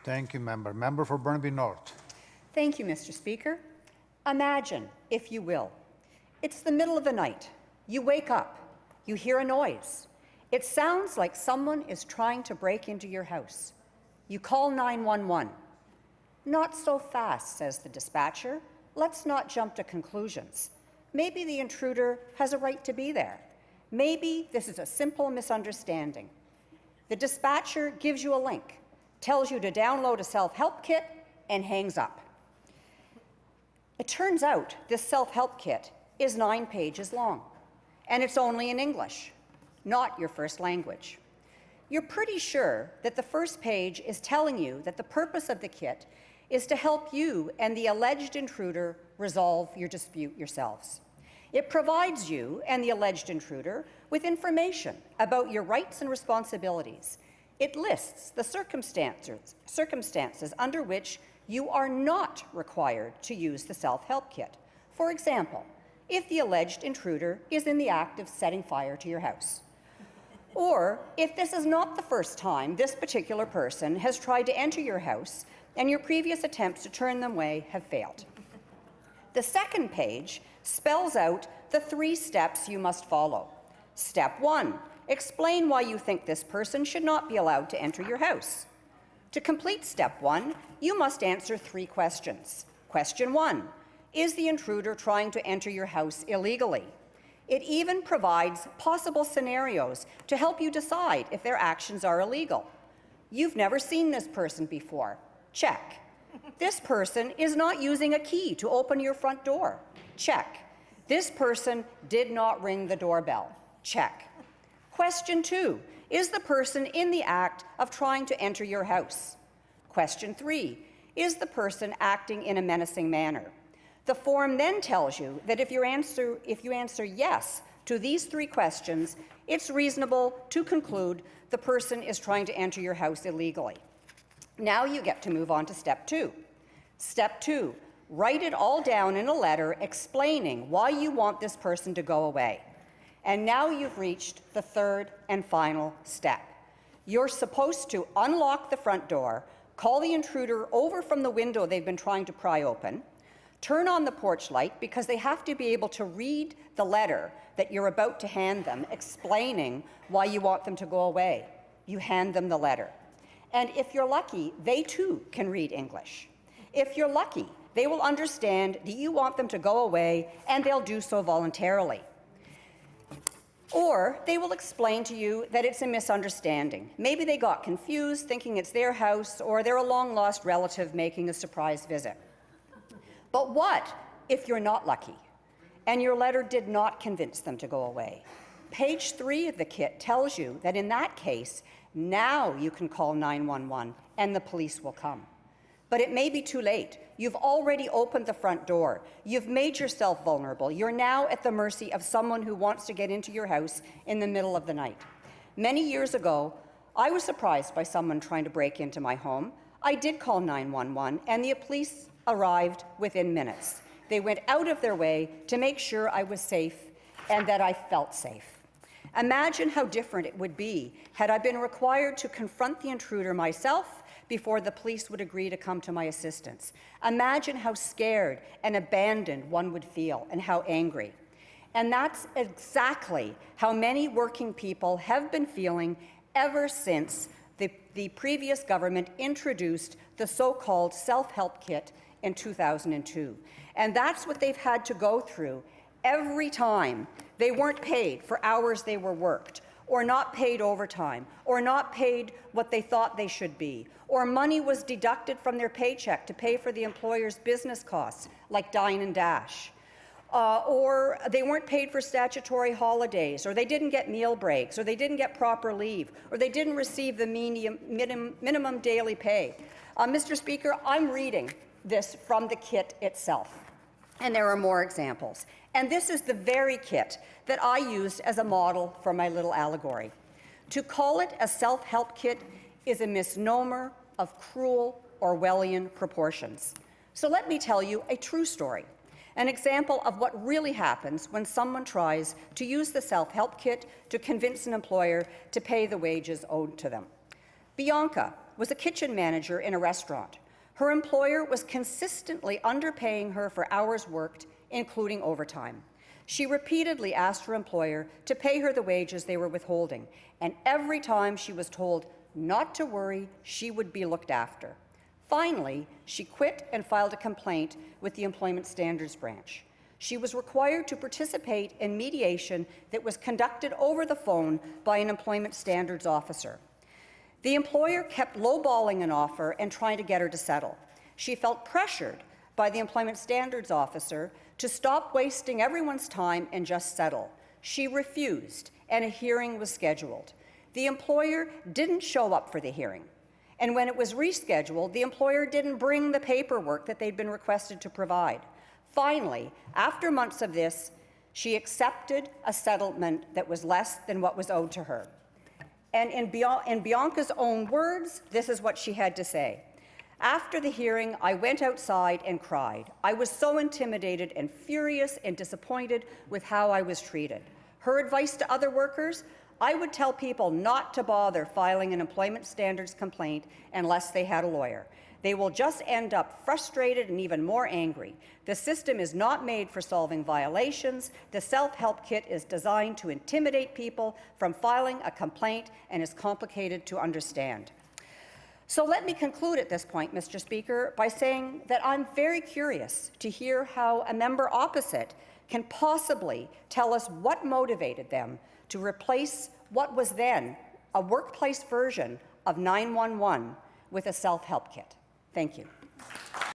Thank you, member. Member for Burnaby North. Thank you, Mr. Speaker. Imagine, if you will, it's the middle of the night. You wake up. You hear a noise. It sounds like someone is trying to break into your house. You call 911. Not so fast, says the dispatcher. Let's not jump to conclusions. Maybe the intruder has a right to be there. Maybe this is a simple misunderstanding. The dispatcher gives you a link, tells you to download a self-help kit, and hangs up. It turns out this self-help kit is 9 pages long, and it's only in English, not your first language. You're pretty sure that the first page is telling you that the purpose of the kit is to help you and the alleged intruder resolve your dispute yourselves. It provides you and the alleged intruder with information about your rights and responsibilities. It lists the circumstances under which you are not required to use the self-help kit. For example, if the alleged intruder is in the act of setting fire to your house. Or if this is not the first time this particular person has tried to enter your house and your previous attempts to turn them away have failed. The second page spells out the 3 steps you must follow. Step 1, explain why you think this person should not be allowed to enter your house. To complete step 1, you must answer 3 questions. Question 1, is the intruder trying to enter your house illegally? It even provides possible scenarios to help you decide if their actions are illegal. You've never seen this person before. Check. This person is not using a key to open your front door. Check. This person did not ring the doorbell. Check. Question 2, is the person in the act of trying to enter your house? Question 3, is the person acting in a menacing manner? The form then tells you that if you answer yes to these 3 questions, it's reasonable to conclude the person is trying to enter your house illegally. Now you get to move on to step 2. Step 2, write it all down in a letter explaining why you want this person to go away. And now you've reached the 3rd and final step. You're supposed to unlock the front door, call the intruder over from the window they've been trying to pry open, turn on the porch light because they have to be able to read the letter that you're about to hand them explaining why you want them to go away. You hand them the letter. And if you're lucky, they too can read English. If you're lucky, they will understand that you want them to go away and they'll do so voluntarily. Or they will explain to you that it's a misunderstanding. Maybe they got confused thinking it's their house or they're a long-lost relative making a surprise visit. But what if you're not lucky and your letter did not convince them to go away? Page 3 of the kit tells you that in that case, now you can call 911 and the police will come. But it may be too late. You've already opened the front door. You've made yourself vulnerable. You're now at the mercy of someone who wants to get into your house in the middle of the night. Many years ago, I was surprised by someone trying to break into my home. I did call 911 and the police arrived within minutes. They went out of their way to make sure I was safe and that I felt safe. Imagine how different it would be had I been required to confront the intruder myself before the police would agree to come to my assistance. Imagine how scared and abandoned one would feel and how angry. And that's exactly how many working people have been feeling ever since the previous government introduced the so-called self-help kit in 2002. And that's what they've had to go through every time they weren't paid for hours they were worked, or not paid overtime, or not paid what they thought they should be, or money was deducted from their paycheck to pay for the employer's business costs, like Dine and Dash, or they weren't paid for statutory holidays, or they didn't get meal breaks, or they didn't get proper leave, or they didn't receive the minimum daily pay. Mr. Speaker, I'm reading this from the kit itself, and there are more examples. And this is the very kit that I used as a model for my little allegory. To call it a self-help kit is a misnomer of cruel Orwellian proportions. So let me tell you a true story, an example of what really happens when someone tries to use the self-help kit to convince an employer to pay the wages owed to them. Bianca was a kitchen manager in a restaurant. Her employer was consistently underpaying her for hours worked, including overtime. She repeatedly asked her employer to pay her the wages they were withholding, and every time she was told not to worry, she would be looked after. Finally, she quit and filed a complaint with the Employment Standards Branch. She was required to participate in mediation that was conducted over the phone by an employment standards officer. The employer kept lowballing an offer and trying to get her to settle. She felt pressured by the employment standards officer to stop wasting everyone's time and just settle. She refused, and a hearing was scheduled. The employer didn't show up for the hearing. And when it was rescheduled, the employer didn't bring the paperwork that they'd been requested to provide. Finally, after months of this, she accepted a settlement that was less than what was owed to her. And in Bianca's own words, this is what she had to say. After the hearing, I went outside and cried. I was so intimidated and furious and disappointed with how I was treated. Her advice to other workers, I would tell people not to bother filing an employment standards complaint unless they had a lawyer. They will just end up frustrated and even more angry. The system is not made for solving violations. The self-help kit is designed to intimidate people from filing a complaint and is complicated to understand. So let me conclude at this point, Mr. Speaker, by saying that I'm very curious to hear how a member opposite can possibly tell us what motivated them to replace what was then a workplace version of 911 with a self-help kit. Thank you.